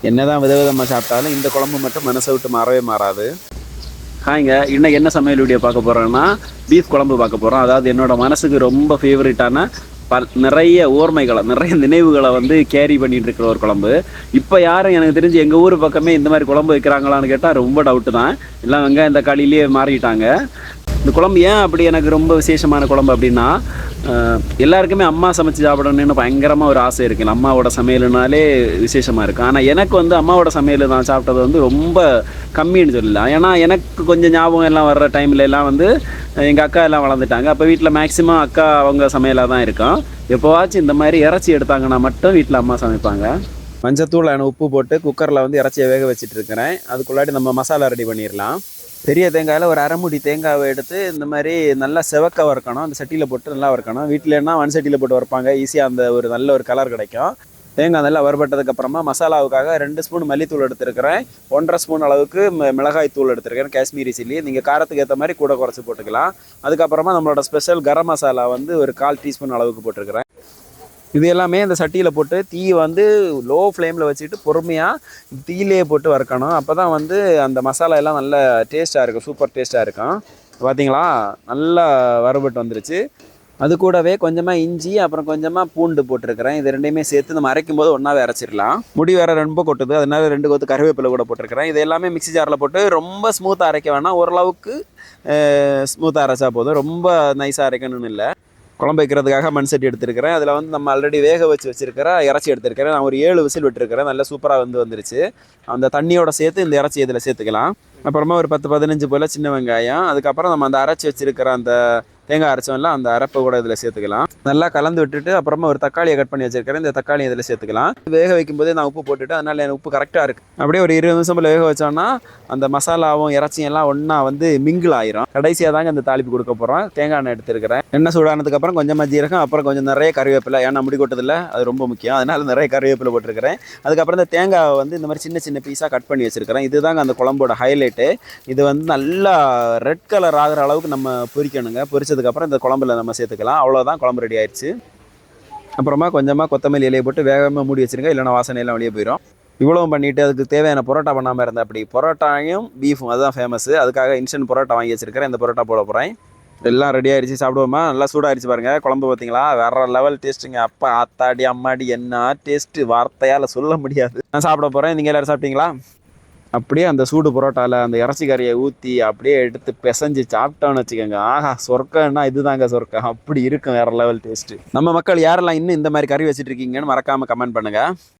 என்னதான் விதவிதமாக சாப்பிட்டாலும் இந்த குழம்பு மட்டும் மனசை விட்டு மாறவே மாறாது. ஹாய்ங்க, இன்னைக்கு என்ன சமையல் வீடியோ பார்க்க போகிறோன்னா பீஃப் குழம்பு பார்க்க போகிறோம். அதாவது என்னோட மனசுக்கு ரொம்ப ஃபேவரட்டான நிறைய ஓர்மைகளை, நிறைய நினைவுகளை வந்து கேரி பண்ணிட்டு இருக்கிற ஒரு குழம்பு. இப்போ யாரும் எனக்கு தெரிஞ்சு எங்கள் ஊர் பக்கமே இந்த மாதிரி குழம்பு வைக்கிறாங்களான்னு கேட்டால் ரொம்ப டவுட்டு தான். எல்லாம் வெங்காயம் தக்காளியிலேயே மாறிட்டாங்க. இந்த குழம்பு ஏன் அப்படி எனக்கு ரொம்ப விசேஷமான குழம்பு அப்படின்னா, எல்லாருக்குமே அம்மா சமைச்சு சாப்பிடணும்னு பயங்கரமாக ஒரு ஆசை இருக்குது. அம்மாவோட சமையல்னாலே விசேஷமாக இருக்கும். ஆனால் எனக்கு வந்து அம்மாவோட சமையல் நான் சாப்பிட்டது வந்து ரொம்ப கம்மின்னு சொல்லலாம். ஏன்னா எனக்கு கொஞ்சம் ஞாபகம் எல்லாம் வர்ற டைமில் எல்லாம் வந்து எங்கள் அக்கா எல்லாம் வளர்ந்துட்டாங்க. அப்போ வீட்டில் மேக்ஸிமம் அக்கா அவங்க சமையலாக தான் இருக்கும். எப்போவாச்சும் இந்த மாதிரி இறைச்சி எடுத்தாங்கன்னா மட்டும் வீட்டில் அம்மா சமைப்பாங்க. மஞ்சத்தூள் உப்பு போட்டு குக்கரில் வந்து இறைச்சியை வேக வச்சுட்டு இருக்கிறேன். அதுக்குள்ளாடி நம்ம மசாலா ரெடி பண்ணிடலாம். பெரிய தேங்காயில் ஒரு அரை மூடி தேங்காவை எடுத்து இந்த மாதிரி நல்லா செவக்க வறுக்கணும். அந்த சட்டியில் போட்டு நல்லா வறுக்கணும். வீட்டிலன்னா மண் சட்டியில் போட்டு வறுப்பாங்க, ஈஸியாக அந்த ஒரு நல்ல ஒரு கலர் கிடைக்கும். தேங்காய் நல்லா வறுபட்டதுக்கப்புறமா மசாலாவுக்காக 2 ஸ்பூன் மல்லித்தூள் எடுத்துருக்கிறேன். 1.5 ஸ்பூன் அளவுக்கு மிளகாய் தூள் எடுத்துருக்கிறேன், காஷ்மீரி சில்லி. நீங்கள் காரத்துக்கு ஏற்ற மாதிரி கூட குறைச்சி போட்டுக்கலாம். அதுக்கப்புறமா நம்மளோட ஸ்பெஷல் கரம் மசாலா வந்து ஒரு 1/4 டீஸ்பூன் அளவுக்கு போட்டிருக்கிறேன். இது எல்லாமே இந்த சட்டியில் போட்டு தீ வந்து லோ ஃப்ளேமில் வச்சுட்டு பொறுமையாக தீயிலே போட்டு வறுக்கணும். அப்போ தான் வந்து அந்த மசாலா எல்லாம் நல்ல டேஸ்ட்டாக இருக்கும், சூப்பர் டேஸ்ட்டாக இருக்கும். பார்த்தீங்களா, நல்லா வறுபட்டு வந்துருச்சு. அது கூடவே கொஞ்சமாக இஞ்சி, அப்புறம் கொஞ்சமாக பூண்டு போட்டிருக்கிறேன். இது ரெண்டையுமே சேர்த்து நம்ம அரைக்கும் போது ஒன்றாவே அரைச்சிடலாம். முடி வேறு ரொம்ப கொட்டுது, அதனால 2 கொத்து கருவேப்பிலை கூட போட்டிருக்கிறேன். இது எல்லாமே மிக்ஸி ஜாரில் போட்டு ரொம்ப ஸ்மூத்தாக அரைக்க வேணாம், ஓரளவுக்கு ஸ்மூத்தாக அரைச்சா போதும். ரொம்ப நைஸாக அரைக்கணும்னு இல்லை. குழம்பு வைக்கிறதுக்காக மண் சட்டி எடுத்துருக்கிறேன். அதில் வந்து நம்ம ஆல்ரெடி வேக வச்சுருக்கிற இறைச்சி எடுத்துருக்கிறேன். நான் ஒரு 7 விசில் விட்டுருக்கிறேன். நல்லா சூப்பராக வந்துருச்சு. அந்த தண்ணியோட சேர்த்து இந்த இறைச்சி இதில் சேர்த்துக்கலாம். அப்புறமா ஒரு 10-15 போல் சின்ன வெங்காயம், அதுக்கப்புறம் நம்ம அந்த அரைச்சி வச்சுருக்கிற அந்த தேங்காய் அரைச்சோம்ல அந்த அரைப்பை கூட இதில் சேர்த்துக்கலாம். நல்லா கலந்து விட்டுட்டு அப்புறமா ஒரு தக்காளியை கட் பண்ணி வச்சிருக்கிறேன். இந்த தக்காளி இதில் சேர்த்துக்கலாம். வேக வைக்கும்போதே நான் உப்பு போட்டுட்டு, அதனால எனக்கு உப்பு கரெக்டாக இருக்குது. அப்படியே ஒரு 20 நிமிஷம் போல் வேக வச்சோம்னா அந்த மசாலாவும் இறைச்சியும் எல்லாம் ஒன்றா வந்து மிங்கிள் ஆயிரும். கடைசியாக தாங்க இந்த தாளிப்பு கொடுக்க போகிறோம். தேங்காய் எண்ணெய் எடுத்துருக்கிறேன். எண்ணெய் சூடானதுக்கப்புறம் கொஞ்சமாக ஜீரகம், அப்புறம் கொஞ்சம் நிறைய கருவேப்பிலை. ஏன்னா முடி கொட்டதில்லை, அது ரொம்ப முக்கியம், அதனால நிறைய கருவேப்பிலை போட்டிருக்கிறேன். அதுக்கப்புறம் இந்த தேங்காய் வந்து இந்த மாதிரி சின்ன சின்ன பீஸாக கட் பண்ணி வச்சிருக்கிறேன். இதுதாங்க அந்த குழம்போட ஹைலைட்டு. இது வந்து நல்லா ரெட் கலர் ஆகிற அளவுக்கு நம்ம பொரிக்கணுங்க. பொரிச்சதுக்கப்புறம் இந்த குழம்புல நம்ம சேர்த்துக்கலாம். அவ்வளோதான், குழம்பு ரெடி ஆயிடுச்சு. அப்புறமா கொஞ்சமாக கொத்தமல்லி இலையை போட்டு வேகமாக மூடி வச்சுருங்க, இல்லைனா வாசனையெல்லாம் வெளியே போயிடும். இவ்வளவும் பண்ணிவிட்டு அதுக்கு தேவையான பரோட்டா பண்ணாமல் இருந்தால் அப்படி பரோட்டாயும் பீஃபும் அதுதான் ஃபேமஸ். அதுக்காக இன்ஸ்டன்ட் பரோட்டா வாங்கி வச்சிருக்கிறேன். இந்த பரோட்டா போட போகிறேன். எல்லாம் ரெடி ஆயிடுச்சு, சாப்பிடுவோமா? நல்லா சூடாகிடுச்சு பாருங்கள். குழம்பு பார்த்தீங்களா, வேற லெவல் டேஸ்ட்டுங்க. அப்பா ஆத்தாடி அம்மாடி என்ன டேஸ்ட்டு, வார்த்தையால் சொல்ல முடியாது. நான் சாப்பிட போகிறேன். நீங்கள் எல்லோரும் சாப்பிட்டீங்களா? அப்படியே அந்த சூடு பரோட்டாவில் அந்த இறைச்சி கறியை ஊற்றி அப்படியே எடுத்து பிசைஞ்சு சாப்பிட்டோன்னு வச்சுக்கோங்க. ஆஹா, சொர்க்கம்னா இதுதாங்க சொர்க்கம். அப்படி இருக்கும், வேற லெவல் டேஸ்ட்டு. நம்ம மக்கள் யாரெல்லாம் இன்னும் இந்த மாதிரி கறி வச்சுட்டு இருக்கீங்கன்னு மறக்காமல் கமெண்ட் பண்ணுங்கள்.